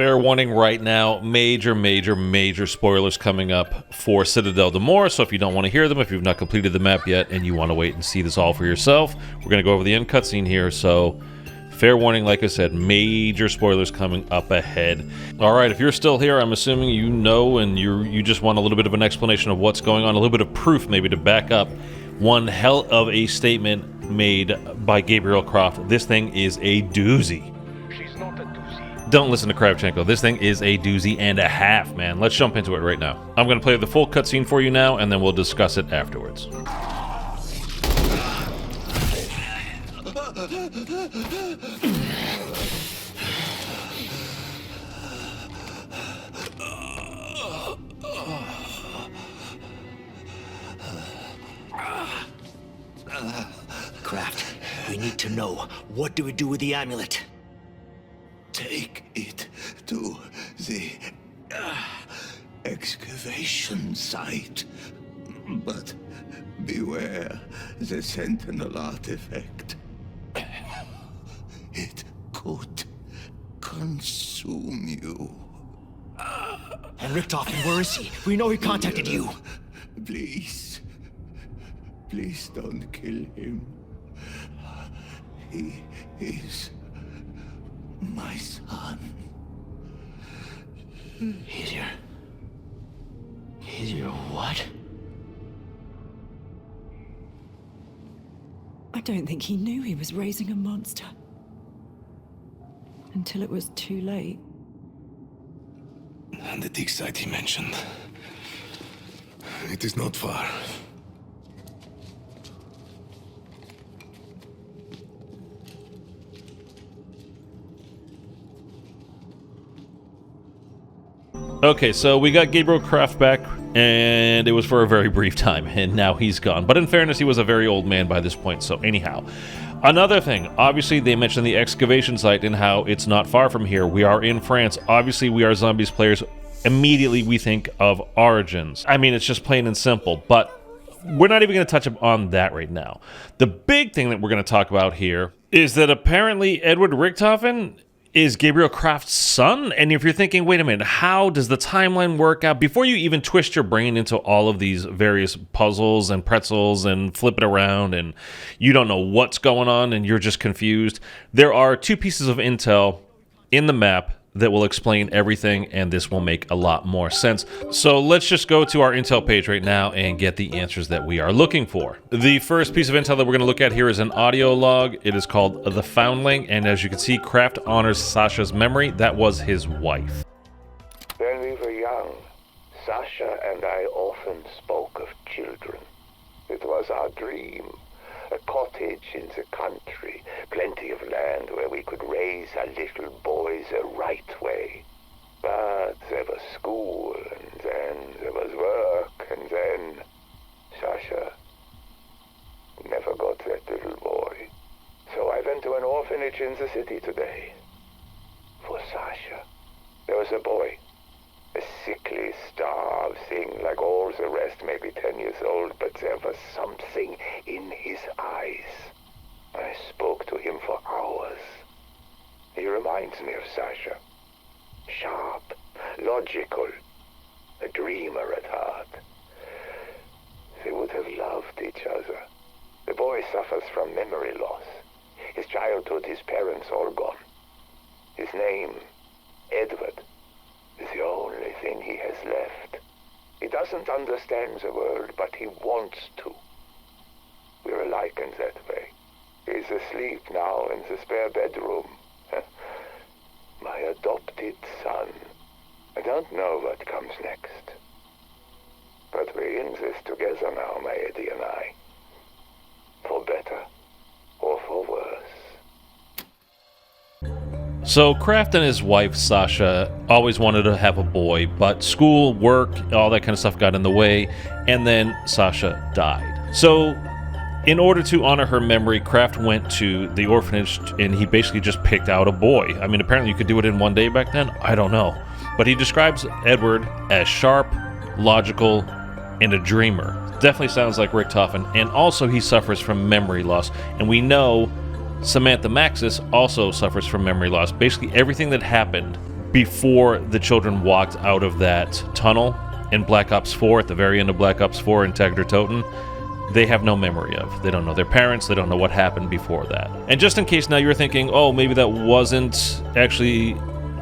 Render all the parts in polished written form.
Fair warning right now, major spoilers coming up for Citadel de Morts, so if you don't want to hear them, if you've not completed the map yet and you want to wait and see this all for yourself, we're going to go over the end cutscene here, so fair warning, like I said, major spoilers coming up ahead. Alright, if you're still here, I'm assuming you know and you just want a little bit of an explanation of what's going on, a little bit of proof maybe to back up one hell of a statement made by Gabriel Krafft. This thing is a doozy. Don't listen to Kravchenko. This thing is a doozy and a half, man. Let's jump into it right now. I'm going to play the full cutscene for you now, and then we'll discuss it afterwards. Krafft, we need to know, what do we do with the amulet? Take it to the excavation site. But beware the Sentinel artifact. It could consume you. And Richtofen, where is he? We know he contacted you. Please don't kill him. He is my son. He's your what? I don't think he knew he was raising a monster. Until it was too late. And the dig site he mentioned. It is not far. Okay, so we got Gabriel Krafft back, and it was for a very brief time, and now he's gone. But in fairness, he was a very old man by this point, so anyhow. Another thing, obviously they mentioned the excavation site and how it's not far from here. We are in France. Obviously, we are Zombies players. Immediately, we think of Origins. I mean, it's just plain and simple, but we're not even going to touch on that right now. The big thing that we're going to talk about here is that apparently Edward Richtofen is Gabriel Kraft's son. And if you're thinking, wait a minute, how does the timeline work out? Before you even twist your brain into all of these various puzzles and pretzels and flip it around and you don't know what's going on and you're just confused, there are two pieces of intel in the map that will explain everything, and this will make a lot more sense. So let's just go to our intel page right now and get the answers that we are looking for. The first piece of intel that we're going to look at here is an audio log. It is called The Foundling, and as you can see, Krafft honors Sasha's memory. That was his wife. When we were young, Sasha and I often spoke of children. It was our dream. A cottage in the country, plenty of land where we could raise our little boys the right way. But there was school, and then there was work, and then Sasha never got that little boy. So I went to an orphanage in the city today. For Sasha, there was a boy. A sickly, starved thing like all the rest, maybe 10 years old, but there was something in his eyes. I spoke to him for hours. He reminds me of Sasha. Sharp, logical, a dreamer at heart. They would have loved each other. The boy suffers from memory loss. His childhood, his parents all gone. His name, Edward, is the only thing he has left. He doesn't understand the world, but he wants to. We're alike in that way. He's asleep now in the spare bedroom. My adopted son. I don't know what comes next. But we're in this together now, my Eddie and I. For better or for worse. So Krafft and his wife, Sasha, always wanted to have a boy, but school, work, all that kind of stuff got in the way, and then Sasha died. So in order to honor her memory, Krafft went to the orphanage, and he basically just picked out a boy. I mean, apparently you could do it in one day back then. I don't know. But he describes Edward as sharp, logical, and a dreamer. Definitely sounds like Richtofen, and also he suffers from memory loss, and we know Samantha Maxis also suffers from memory loss. Basically, everything that happened before the children walked out of that tunnel in Black Ops 4, at the very end of Black Ops 4 in Toten, they have no memory of. They don't know their parents, they don't know what happened before that. And just in case now you're thinking, oh, maybe that wasn't actually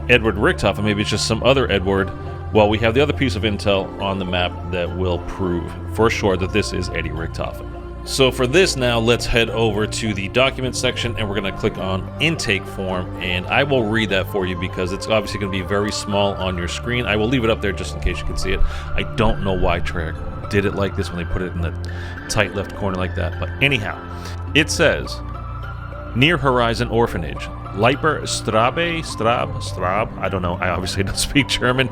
Edward Richtofen, maybe it's just some other Edward, well, we have the other piece of intel on the map that will prove for sure that this is Eddie Richtofen. So for this now, let's head over to the document section and we're going to click on intake form, and I will read that for you because it's obviously going to be very small on your screen. I will leave it up there just in case you can see it. I don't know why Treyarch did it like this when they put it in the tight left corner like that, but anyhow, it says Near Horizon Orphanage, Leiper Strab, I don't know, I obviously don't speak German,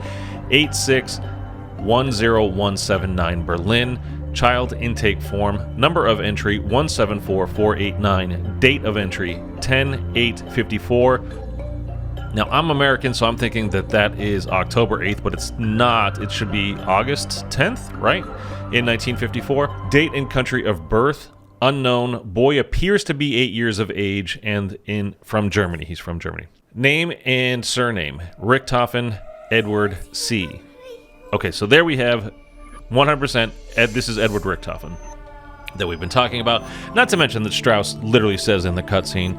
8610179 Berlin. Child intake form, number of entry 174489, date of entry 10/8/54. Now I'm American, so I'm thinking that that is October 8th, but it's not. It should be August 10th, right? In 1954. Date and country of birth unknown. Boy appears to be 8 years of age and from Germany. He's from Germany. Name and surname Richtofen Edward C. Okay, so there we have 100% this is Edward Richtofen that we've been talking about. Not to mention that Strauss literally says in the cutscene,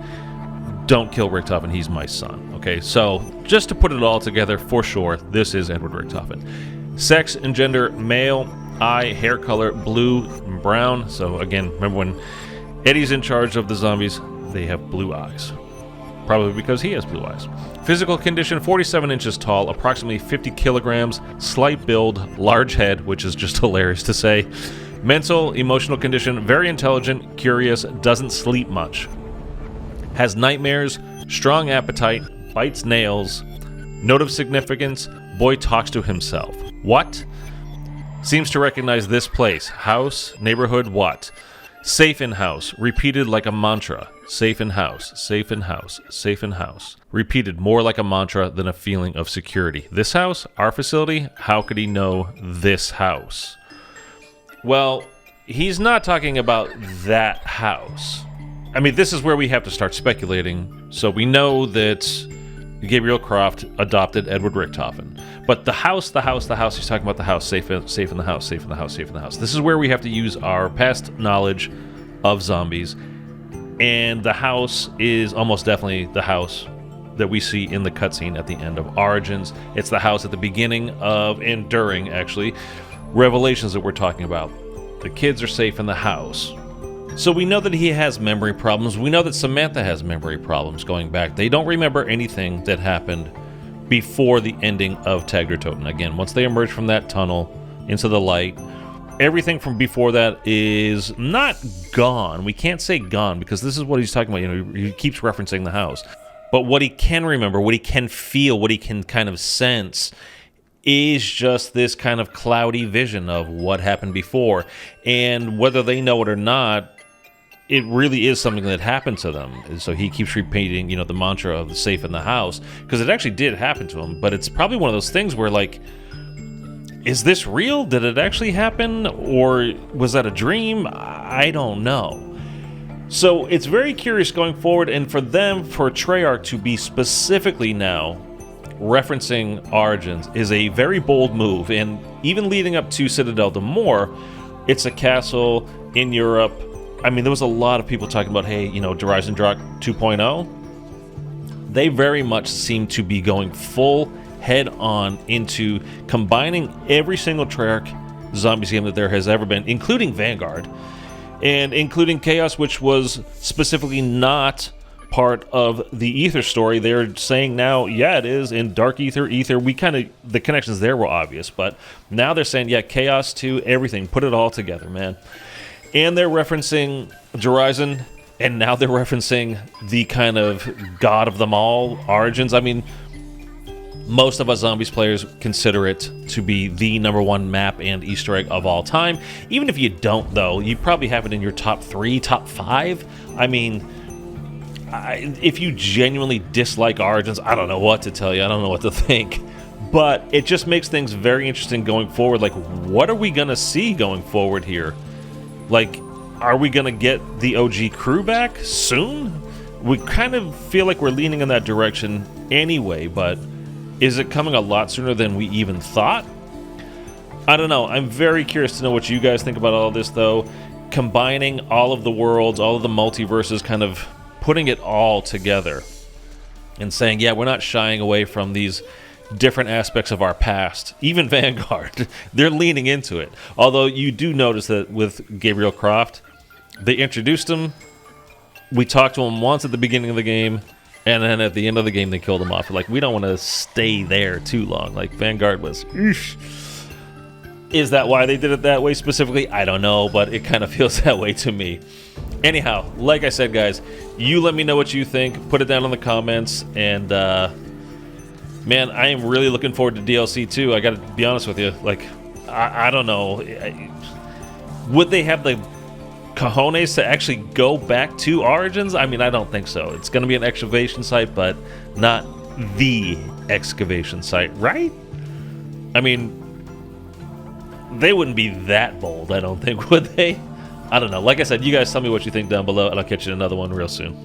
don't kill Richtofen, he's my son. Okay, so just to put it all together for sure, this is Edward Richtofen. Sex and gender, male. Eye, hair color, blue and brown. So again, remember when Eddie's in charge of the zombies, they have blue eyes. Probably because he has blue eyes. Physical condition, 47 inches tall, approximately 50 kilograms, slight build, large head, which is just hilarious to say. Mental, emotional condition, very intelligent, curious, doesn't sleep much. Has nightmares, strong appetite, bites nails. Note of significance, boy talks to himself. What? Seems to recognize this place. House, neighborhood, what? Safe in house, repeated like a mantra. Safe in house, safe in house, safe in house. Repeated more like a mantra than a feeling of security. This house? Our facility? How could he know this house? Well, he's not talking about that house. I mean, this is where we have to start speculating. So we know that Gabriel Krafft adopted Edward Richtofen. But the house, he's talking about the house, safe in the house, safe in the house, safe in the house. This is where we have to use our past knowledge of zombies. And the house is almost definitely the house that we see in the cutscene at the end of Origins. It's the house at the beginning of, and during, actually, Revelations that we're talking about. The kids are safe in the house. So we know that he has memory problems. We know that Samantha has memory problems going back. They don't remember anything that happened before the ending of Toten. Again, once they emerge from that tunnel into the light, everything from before that is not gone. We can't say gone because this is what he's talking about. You know, he keeps referencing the house. But what he can remember, what he can feel, what he can kind of sense is just this kind of cloudy vision of what happened before. And whether they know it or not, it really is something that happened to them. And so he keeps repeating, the mantra of the safe in the house, because it actually did happen to him. But it's probably one of those things where, like, is this real? Did it actually happen? Or was that a dream? I don't know. So it's very curious going forward, and for Treyarch to be specifically now referencing Origins is a very bold move. And even leading up to Citadel de More, it's a castle in Europe. I mean, there was a lot of people talking about, hey, Horizon 2.0. They very much seem to be going full head on into combining every single Treyarch Zombies game that there has ever been, including Vanguard, and including Chaos, which was specifically not part of the Ether story. They're saying now, yeah, it is in Dark Ether, the connections there were obvious, but now they're saying, yeah, Chaos 2, everything, put it all together, man. And they're referencing Horizon, and now they're referencing the kind of god of them all, Origins. I mean, most of us Zombies players consider it to be the #1 map and Easter egg of all time. Even if you don't, though, you probably have it in your top 3, top 5. I mean, if you genuinely dislike Origins, I don't know what to tell you. I don't know what to think. But it just makes things very interesting going forward. Like, what are we going to see going forward here? Like, are we going to get the OG crew back soon? We kind of feel like we're leaning in that direction anyway, but Is it coming a lot sooner than we even thought? I don't know. I'm very curious to know what you guys think about all this, though. Combining all of the worlds, all of the multiverses, kind of putting it all together and saying, yeah, we're not shying away from these different aspects of our past. Even Vanguard, they're leaning into it. Although you do notice that with Gabriel Krafft, they introduced him, we talked to him once at the beginning of the game, and then at the end of the game they killed him off. Like, we don't want to stay there too long. Like, Vanguard was, eesh. Is that why they did it that way specifically? I don't know, but it kind of feels that way to me. Anyhow, like I said, guys, you let me know what you think. Put it down in the comments, and man, I am really looking forward to DLC too. I gotta be honest with you. Like, I don't know. Would they have the cojones to actually go back to Origins? I mean, I don't think so. It's gonna be an excavation site, but not the excavation site, right? I mean, they wouldn't be that bold, I don't think, would they? I don't know. Like I said, you guys tell me what you think down below, and I'll catch you in another one real soon.